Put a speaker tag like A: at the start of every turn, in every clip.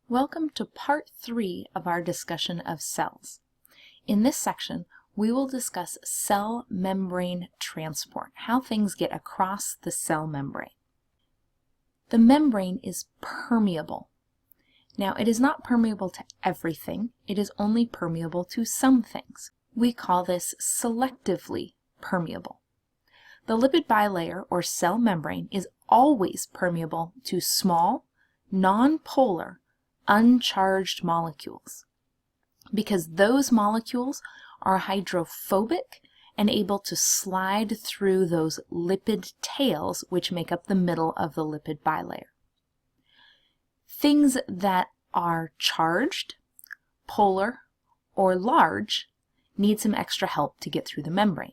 A: Welcome to part 3 of our discussion of cells. In this section, we will discuss cell membrane transport, how things get across the cell membrane. The membrane is permeable. Now, it is not permeable to everything, it is only permeable to some things. We call this selectively permeable. The lipid bilayer or cell membrane is always permeable to small, non-polar, uncharged molecules, because those molecules are hydrophobic and able to slide through those lipid tails which make up the middle of the lipid bilayer. Things that are charged, polar, or large need some extra help to get through the membrane.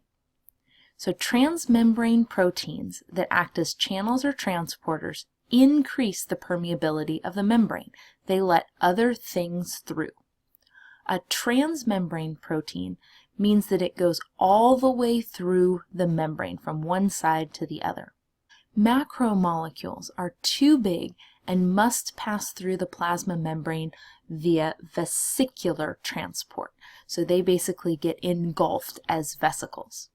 A: So transmembrane proteins that act as channels or transporters increase the permeability of the membrane. They let other things through. A transmembrane protein means that it goes all the way through the membrane from one side to the other. Macromolecules are too big and must pass through the plasma membrane via vesicular transport. So they basically get engulfed as vesicles.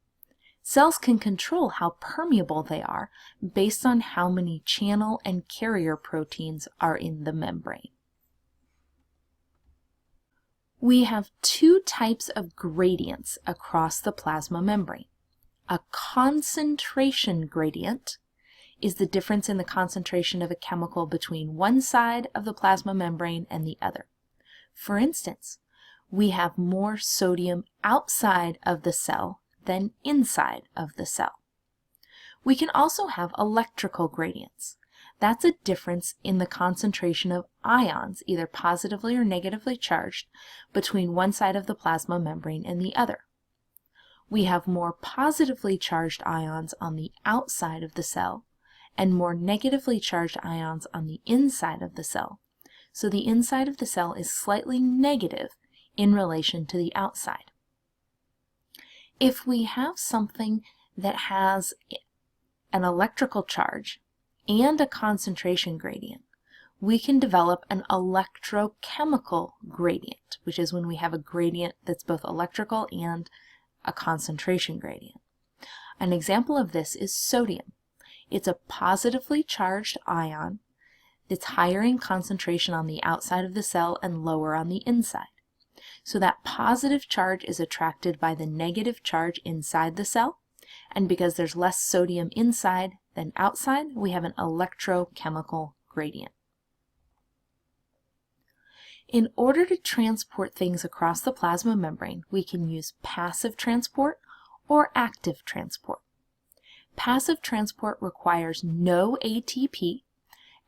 A: Cells can control how permeable they are based on how many channel and carrier proteins are in the membrane. We have two types of gradients across the plasma membrane. A concentration gradient is the difference in the concentration of a chemical between one side of the plasma membrane and the other. For instance, we have more sodium outside of the cell than inside of the cell. We can also have electrical gradients. That's a difference in the concentration of ions, either positively or negatively charged, between one side of the plasma membrane and the other. We have more positively charged ions on the outside of the cell and more negatively charged ions on the inside of the cell. So the inside of the cell is slightly negative in relation to the outside. If we have something that has an electrical charge and a concentration gradient, we can develop an electrochemical gradient, which is when we have a gradient that's both electrical and a concentration gradient. An example of this is sodium. It's a positively charged ion that's higher in concentration on the outside of the cell and lower on the inside. So that positive charge is attracted by the negative charge inside the cell, and because there's less sodium inside than outside, we have an electrochemical gradient. In order to transport things across the plasma membrane, we can use passive transport or active transport. Passive transport requires no ATP,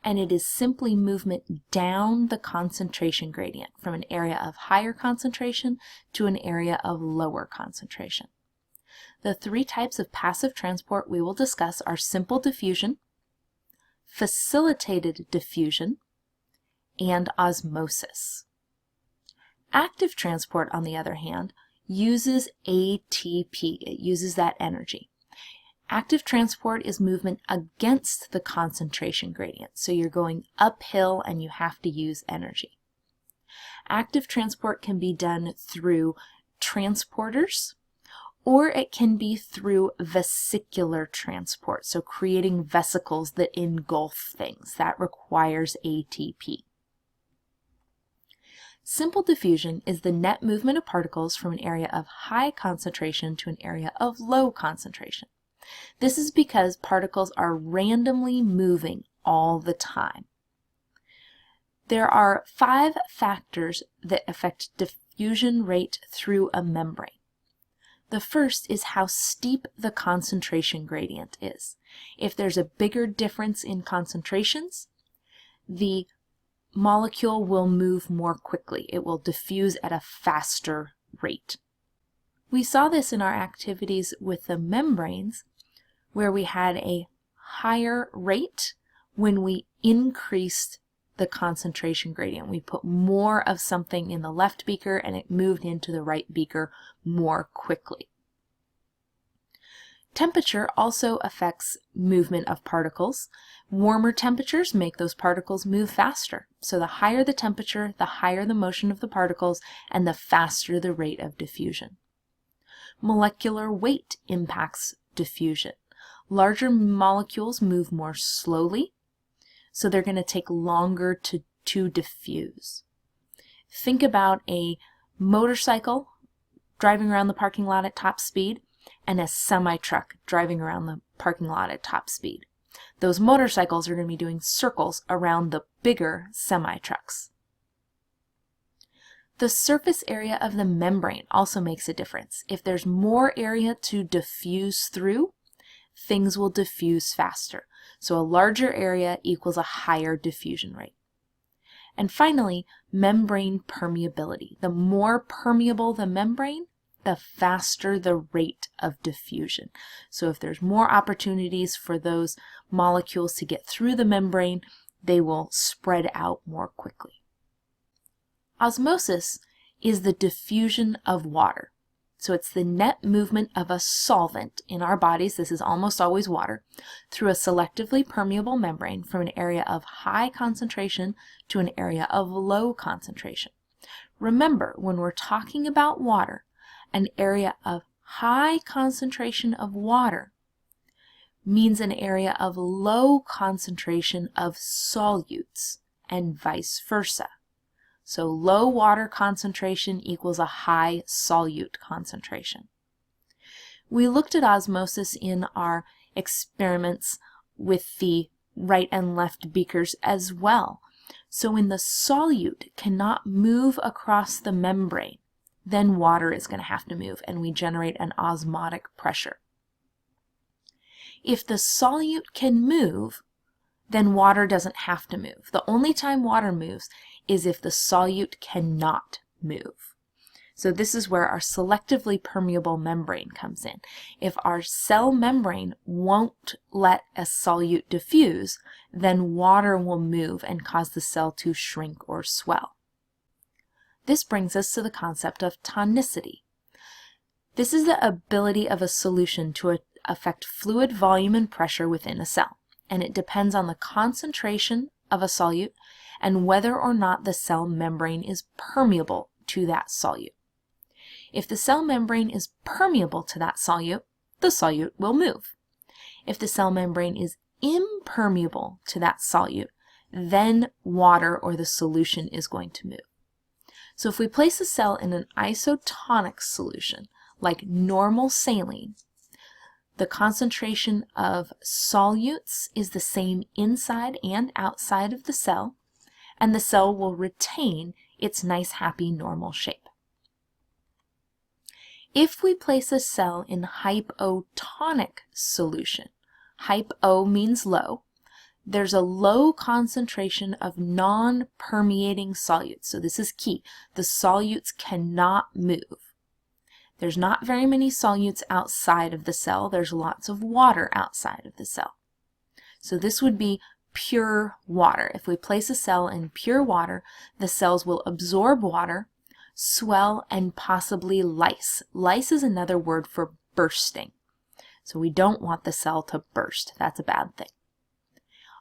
A: and it is simply movement down the concentration gradient from an area of higher concentration to an area of lower concentration. The three types of passive transport we will discuss are simple diffusion, facilitated diffusion, and osmosis. Active transport, on the other hand, uses ATP. It uses that energy. Active transport is movement against the concentration gradient, so you're going uphill and you have to use energy. Active transport can be done through transporters, or it can be through vesicular transport, so creating vesicles that engulf things. That requires ATP. Simple diffusion is the net movement of particles from an area of high concentration to an area of low concentration. This is because particles are randomly moving all the time. There are 5 factors that affect diffusion rate through a membrane. The first is how steep the concentration gradient is. If there's a bigger difference in concentrations, the molecule will move more quickly. It will diffuse at a faster rate. We saw this in our activities with the membranes, where we had a higher rate when we increased the concentration gradient. We put more of something in the left beaker and it moved into the right beaker more quickly. Temperature also affects movement of particles. Warmer temperatures make those particles move faster. So the higher the temperature, the higher the motion of the particles, and the faster the rate of diffusion. Molecular weight impacts diffusion. Larger molecules move more slowly, so they're going to take longer to diffuse. Think about a motorcycle driving around the parking lot at top speed and a semi-truck driving around the parking lot at top speed. Those motorcycles are going to be doing circles around the bigger semi-trucks. The surface area of the membrane also makes a difference. If there's more area to diffuse through, things will diffuse faster. So a larger area equals a higher diffusion rate. And finally, membrane permeability. The more permeable the membrane, the faster the rate of diffusion. So if there's more opportunities for those molecules to get through the membrane, they will spread out more quickly. Osmosis is the diffusion of water. So it's the net movement of a solvent in our bodies, this is almost always water, through a selectively permeable membrane from an area of high concentration to an area of low concentration. Remember, when we're talking about water, an area of high concentration of water means an area of low concentration of solutes, and vice versa. So low water concentration equals a high solute concentration. We looked at osmosis in our experiments with the right and left beakers as well. So when the solute cannot move across the membrane, then water is going to have to move, and we generate an osmotic pressure. If the solute can move, then water doesn't have to move. The only time water moves is if the solute cannot move. So this is where our selectively permeable membrane comes in. If our cell membrane won't let a solute diffuse, then water will move and cause the cell to shrink or swell. This brings us to the concept of tonicity. This is the ability of a solution to affect fluid volume and pressure within a cell, and it depends on the concentration of a solute and whether or not the cell membrane is permeable to that solute. If the cell membrane is permeable to that solute, the solute will move. If the cell membrane is impermeable to that solute, then water or the solution is going to move. So if we place a cell in an isotonic solution, like normal saline, the concentration of solutes is the same inside and outside of the cell, and the cell will retain its nice, happy, normal shape. If we place a cell in hypotonic solution, hypo means low, there's a low concentration of non-permeating solutes. So this is key. The solutes cannot move. There's not very many solutes outside of the cell. There's lots of water outside of the cell. So this would be pure water. If we place a cell in pure water, the cells will absorb water, swell, and possibly lyse. Lyse is another word for bursting. So we don't want the cell to burst. That's a bad thing.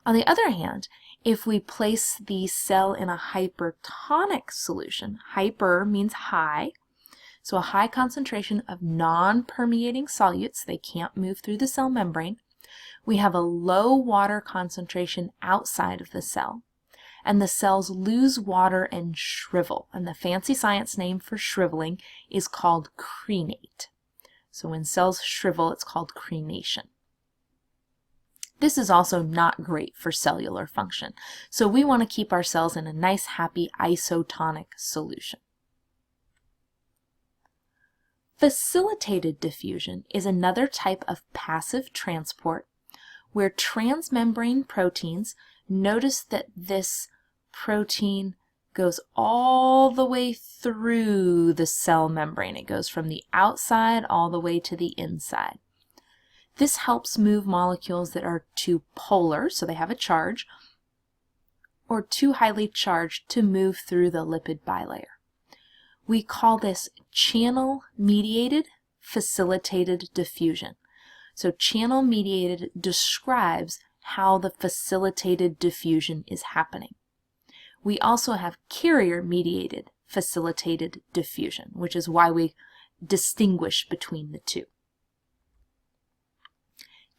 A: On the other hand, if we place the cell in a hypertonic solution, hyper means high, so a high concentration of non-permeating solutes, they can't move through the cell membrane. We have a low water concentration outside of the cell, and the cells lose water and shrivel, and the fancy science name for shriveling is called crenate. So when cells shrivel, it's called crenation. This is also not great for cellular function, so we want to keep our cells in a nice, happy isotonic solution. Facilitated diffusion is another type of passive transport where transmembrane proteins, notice that this protein goes all the way through the cell membrane. It goes from the outside all the way to the inside. This helps move molecules that are too polar, so they have a charge, or too highly charged to move through the lipid bilayer. We call this channel-mediated facilitated diffusion. So channel-mediated describes how the facilitated diffusion is happening. We also have carrier-mediated facilitated diffusion, which is why we distinguish between the two.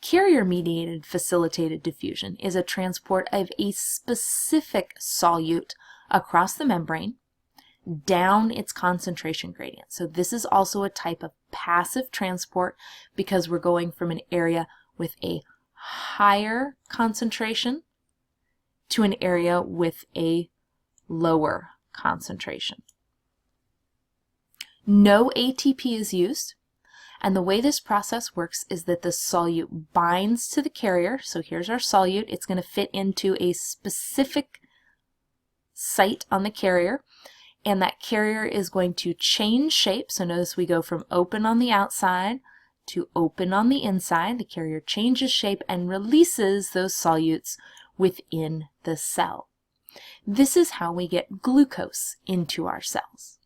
A: Carrier-mediated facilitated diffusion is a transport of a specific solute across the membrane down its concentration gradient. So this is also a type of passive transport because we're going from an area with a higher concentration to an area with a lower concentration. No ATP is used, and the way this process works is that the solute binds to the carrier. So here's our solute. It's going to fit into a specific site on the carrier, and that carrier is going to change shape. So notice we go from open on the outside to open on the inside. The carrier changes shape and releases those solutes within the cell. This is how we get glucose into our cells.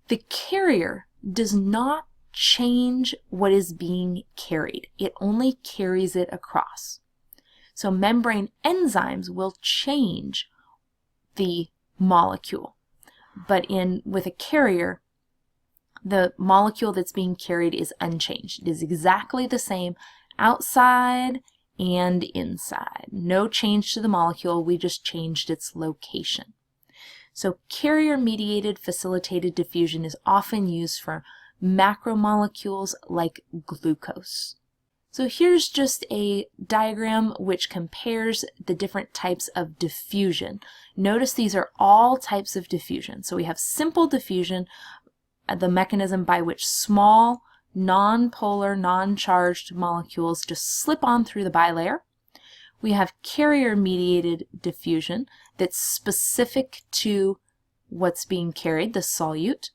A: The carrier does not change what is being carried. It only carries it across. So membrane enzymes will change the molecule, but with a carrier, the molecule that's being carried is unchanged. It is exactly the same outside and inside. No change to the molecule, we just changed its location. So carrier-mediated facilitated diffusion is often used for macromolecules like glucose. So here's just a diagram which compares the different types of diffusion. Notice these are all types of diffusion. So we have simple diffusion, the mechanism by which small, non-polar, non-charged molecules just slip on through the bilayer. We have carrier-mediated diffusion that's specific to what's being carried, the solute.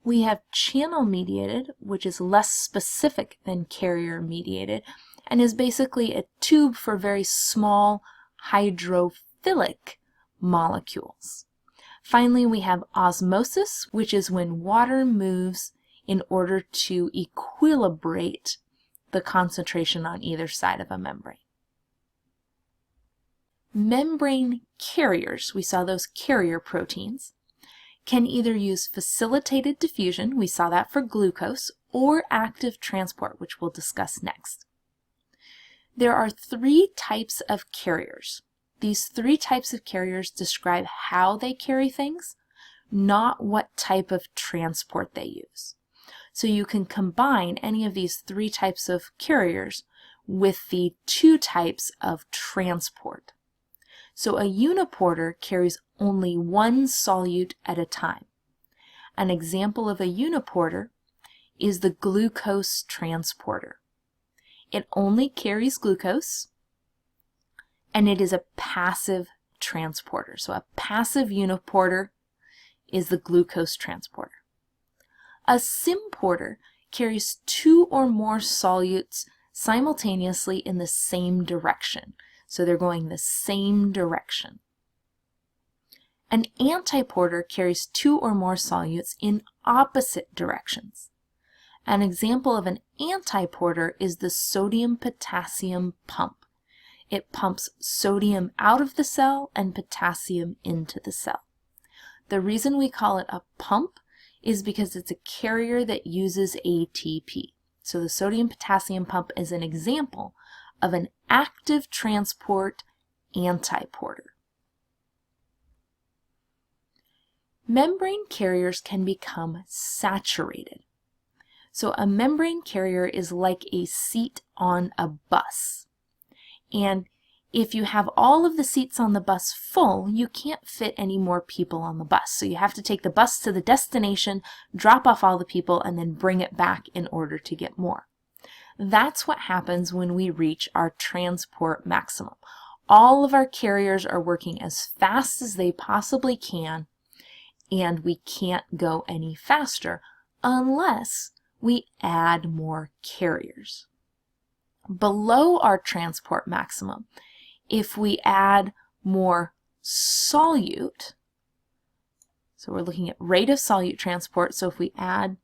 A: We have channel-mediated, which is less specific than carrier-mediated, and is basically a tube for very small hydrophilic molecules. Finally, we have osmosis, which is when water moves in order to equilibrate the concentration on either side of a membrane. Membrane carriers, we saw those carrier proteins, can either use facilitated diffusion, we saw that for glucose, or active transport, which we'll discuss next. There are three types of carriers. These three types of carriers describe how they carry things, not what type of transport they use. So you can combine any of these three types of carriers with the two types of transport. So a uniporter carries only one solute at a time. An example of a uniporter is the glucose transporter. It only carries glucose, and it is a passive transporter. So a passive uniporter is the glucose transporter. A symporter carries two or more solutes simultaneously in the same direction. So they're going the same direction. An antiporter carries two or more solutes in opposite directions. An example of an antiporter is the sodium-potassium pump. It pumps sodium out of the cell and potassium into the cell. The reason we call it a pump is because it's a carrier that uses ATP. So the sodium-potassium pump is an example of an active transport antiporter. Membrane carriers can become saturated. So a membrane carrier is like a seat on a bus. And if you have all of the seats on the bus full, you can't fit any more people on the bus. So you have to take the bus to the destination, drop off all the people, and then bring it back in order to get more. That's what happens when we reach our transport maximum. All of our carriers are working as fast as they possibly can, and we can't go any faster unless we add more carriers. Below our transport maximum, if we add more solute, so we're looking at rate of solute transport, so if we add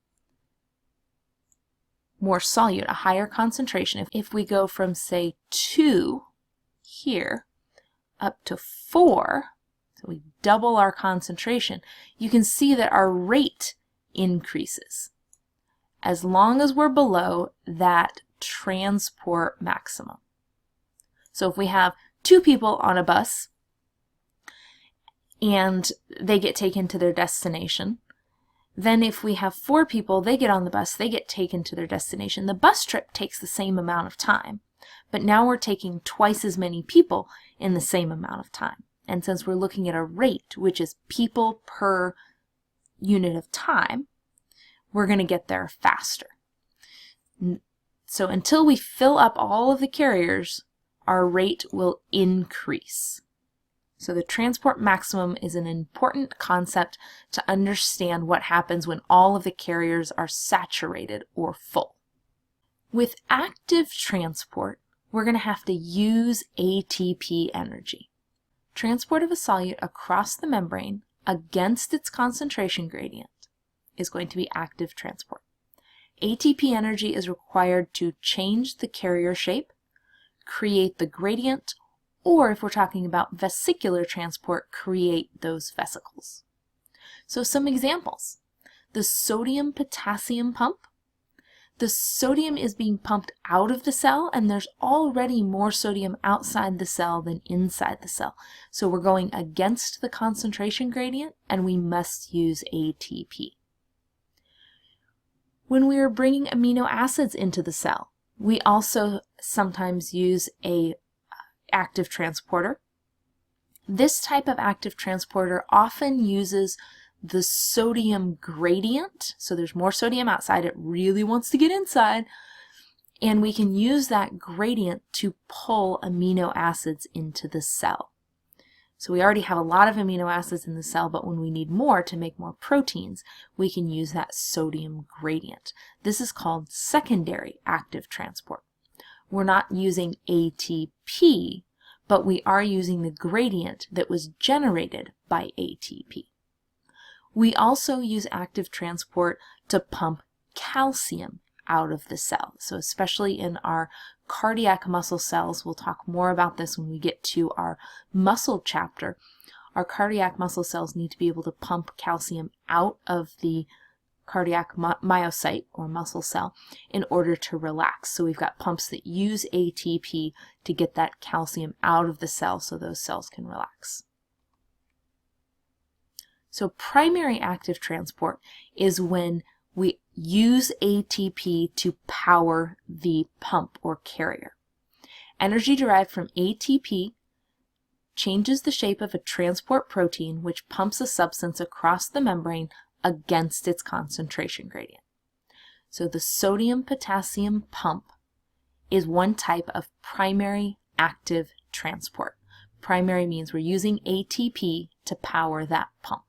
A: more solute, a higher concentration. If we go from, say, 2 here up to 4, so we double our concentration, you can see that our rate increases as long as we're below that transport maximum. So if we have 2 people on a bus and they get taken to their destination, then if we have 4 people, they get on the bus, they get taken to their destination. The bus trip takes the same amount of time, but now we're taking twice as many people in the same amount of time. And since we're looking at a rate, which is people per unit of time, we're going to get there faster. So until we fill up all of the carriers, our rate will increase. So the transport maximum is an important concept to understand what happens when all of the carriers are saturated or full. With active transport, we're going to have to use ATP energy. Transport of a solute across the membrane against its concentration gradient is going to be active transport. ATP energy is required to change the carrier shape, create the gradient, or if we're talking about vesicular transport, create those vesicles. So some examples. The sodium-potassium pump. The sodium is being pumped out of the cell, and there's already more sodium outside the cell than inside the cell. So we're going against the concentration gradient, and we must use ATP. When we are bringing amino acids into the cell, we also sometimes use a active transporter. This type of active transporter often uses the sodium gradient, so there's more sodium outside, it really wants to get inside, and we can use that gradient to pull amino acids into the cell. So we already have a lot of amino acids in the cell, but when we need more to make more proteins, we can use that sodium gradient. This is called secondary active transport. We're not using ATP, but we are using the gradient that was generated by ATP. We also use active transport to pump calcium out of the cell. So especially in our cardiac muscle cells, we'll talk more about this when we get to our muscle chapter. Our cardiac muscle cells need to be able to pump calcium out of the cardiac myocyte or muscle cell in order to relax. So we've got pumps that use ATP to get that calcium out of the cell so those cells can relax. So primary active transport is when we use ATP to power the pump or carrier. Energy derived from ATP changes the shape of a transport protein which pumps a substance across the membrane against its concentration gradient. So the sodium-potassium pump is one type of primary active transport. Primary means we're using ATP to power that pump.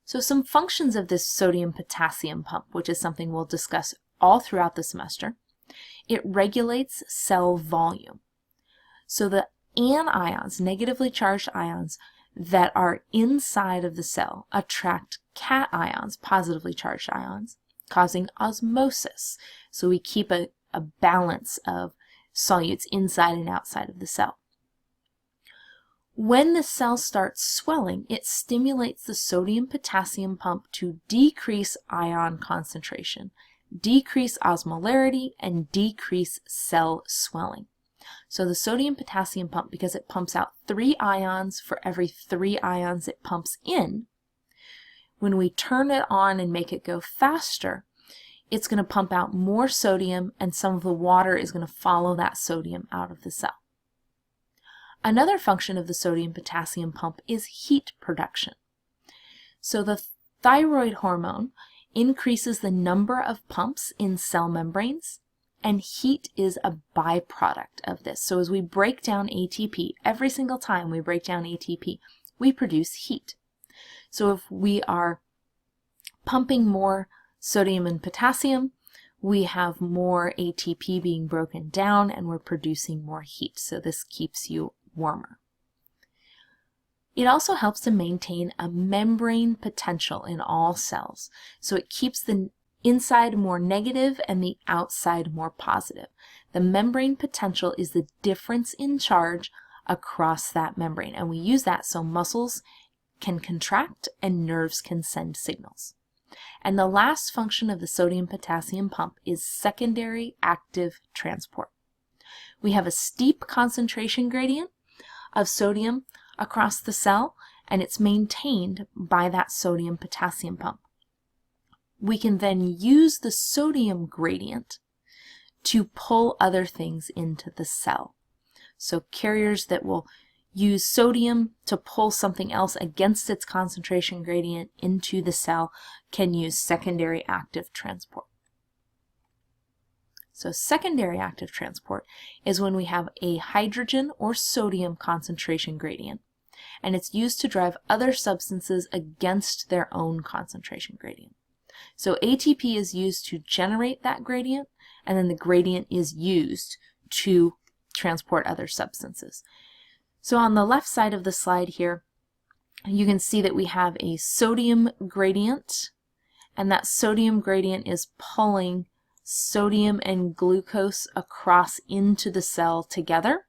A: So some functions of this sodium-potassium pump, which is something we'll discuss all throughout the semester. It regulates cell volume. So the anions, negatively charged ions, that are inside of the cell attract cations, positively charged ions, causing osmosis. So we keep a balance of solutes inside and outside of the cell. When the cell starts swelling, it stimulates the sodium-potassium pump to decrease ion concentration, decrease osmolarity, and decrease cell swelling. So the sodium-potassium pump, because it pumps out 3 ions for every 3 ions it pumps in, when we turn it on and make it go faster, it's going to pump out more sodium, and some of the water is going to follow that sodium out of the cell. Another function of the sodium-potassium pump is heat production. So the thyroid hormone increases the number of pumps in cell membranes, and heat is a byproduct of this. So as we break down ATP, every single time we break down ATP, we produce heat. So if we are pumping more sodium and potassium, we have more ATP being broken down and we're producing more heat. So this keeps you warmer. It also helps to maintain a membrane potential in all cells. So it keeps the inside more negative and the outside more positive. The membrane potential is the difference in charge across that membrane, and we use that so muscles can contract and nerves can send signals. And the last function of the sodium-potassium pump is secondary active transport. We have a steep concentration gradient of sodium across the cell, and it's maintained by that sodium-potassium pump. We can then use the sodium gradient to pull other things into the cell. So carriers that will use sodium to pull something else against its concentration gradient into the cell can use secondary active transport. So secondary active transport is when we have a hydrogen or sodium concentration gradient, and it's used to drive other substances against their own concentration gradient. So ATP is used to generate that gradient, and then the gradient is used to transport other substances. So on the left side of the slide here, you can see that we have a sodium gradient, and that sodium gradient is pulling sodium and glucose across into the cell together.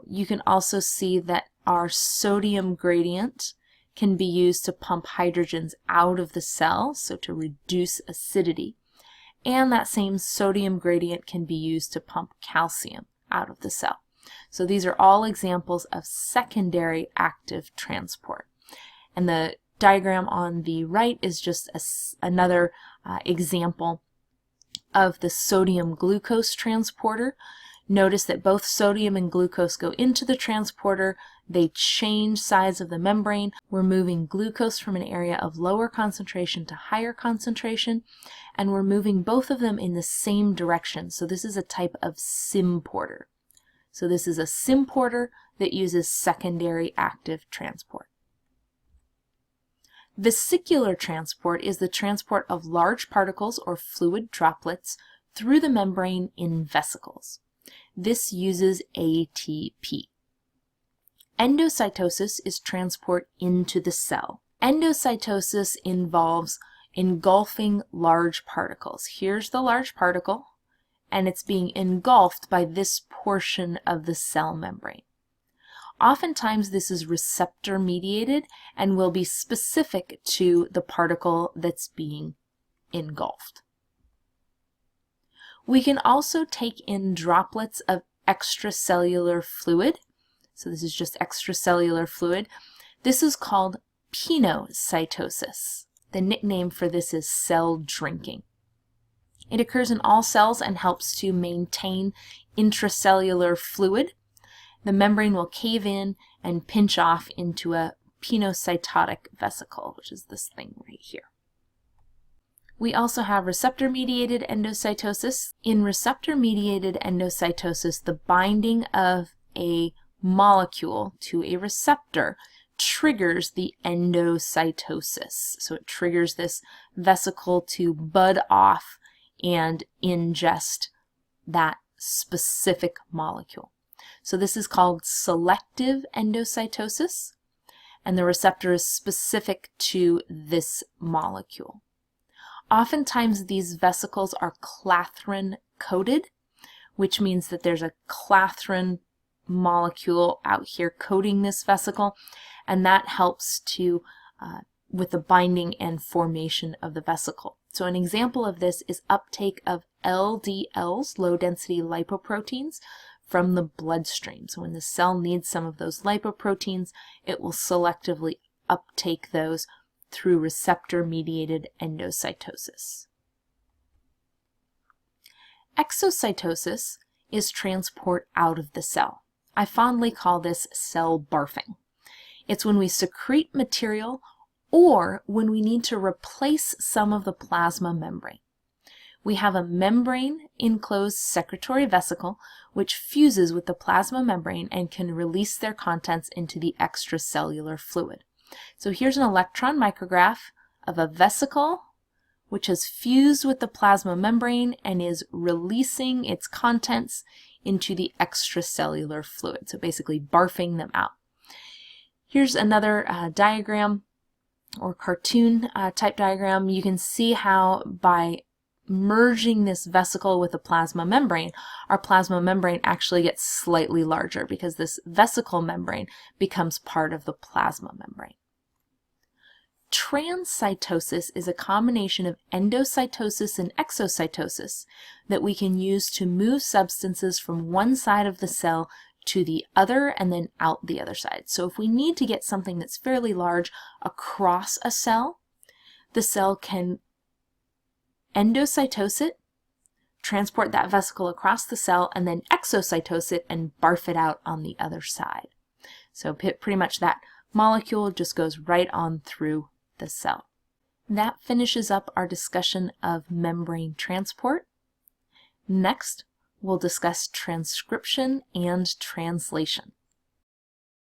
A: You can also see that our sodium gradient can be used to pump hydrogens out of the cell, so to reduce acidity. And that same sodium gradient can be used to pump calcium out of the cell. So these are all examples of secondary active transport. And the diagram on the right is just another example of the sodium glucose transporter. Notice that both sodium and glucose go into the transporter. They change size of the membrane. We're moving glucose from an area of lower concentration to higher concentration, and we're moving both of them in the same direction. So this is a type of symporter. So this is a symporter that uses secondary active transport. Vesicular transport is the transport of large particles or fluid droplets through the membrane in vesicles. This uses ATP. Endocytosis is transport into the cell. Endocytosis involves engulfing large particles. Here's the large particle, and it's being engulfed by this portion of the cell membrane. Oftentimes this is receptor mediated and will be specific to the particle that's being engulfed. We can also take in droplets of extracellular fluid. So this is just extracellular fluid. This is called pinocytosis. The nickname for this is cell drinking. It occurs in all cells and helps to maintain intracellular fluid. The membrane will cave in and pinch off into a pinocytotic vesicle, which is this thing right here. We also have receptor-mediated endocytosis. In receptor-mediated endocytosis, the binding of a molecule to a receptor triggers the endocytosis. So it triggers this vesicle to bud off and ingest that specific molecule. So this is called selective endocytosis, and the receptor is specific to this molecule. Oftentimes these vesicles are clathrin coated, which means that there's a clathrin molecule out here coating this vesicle, and that helps to with the binding and formation of the vesicle. So an example of this is uptake of LDLs, low density lipoproteins, from the bloodstream. So when the cell needs some of those lipoproteins, it will selectively uptake those through receptor-mediated endocytosis. Exocytosis is transport out of the cell. I fondly call this cell barfing. It's when we secrete material or when we need to replace some of the plasma membrane. We have a membrane-enclosed secretory vesicle which fuses with the plasma membrane and can release their contents into the extracellular fluid. So here's an electron micrograph of a vesicle which has fused with the plasma membrane and is releasing its contents into the extracellular fluid, so basically barfing them out. Here's another diagram or cartoon type diagram, you can see how by merging this vesicle with a plasma membrane, our plasma membrane actually gets slightly larger because this vesicle membrane becomes part of the plasma membrane. Transcytosis is a combination of endocytosis and exocytosis that we can use to move substances from one side of the cell to the other and then out the other side. So if we need to get something that's fairly large across a cell, the cell can endocytose it, transport that vesicle across the cell, and then exocytose it and barf it out on the other side. So pretty much that molecule just goes right on through the cell. That finishes up our discussion of membrane transport. Next, we'll discuss transcription and translation.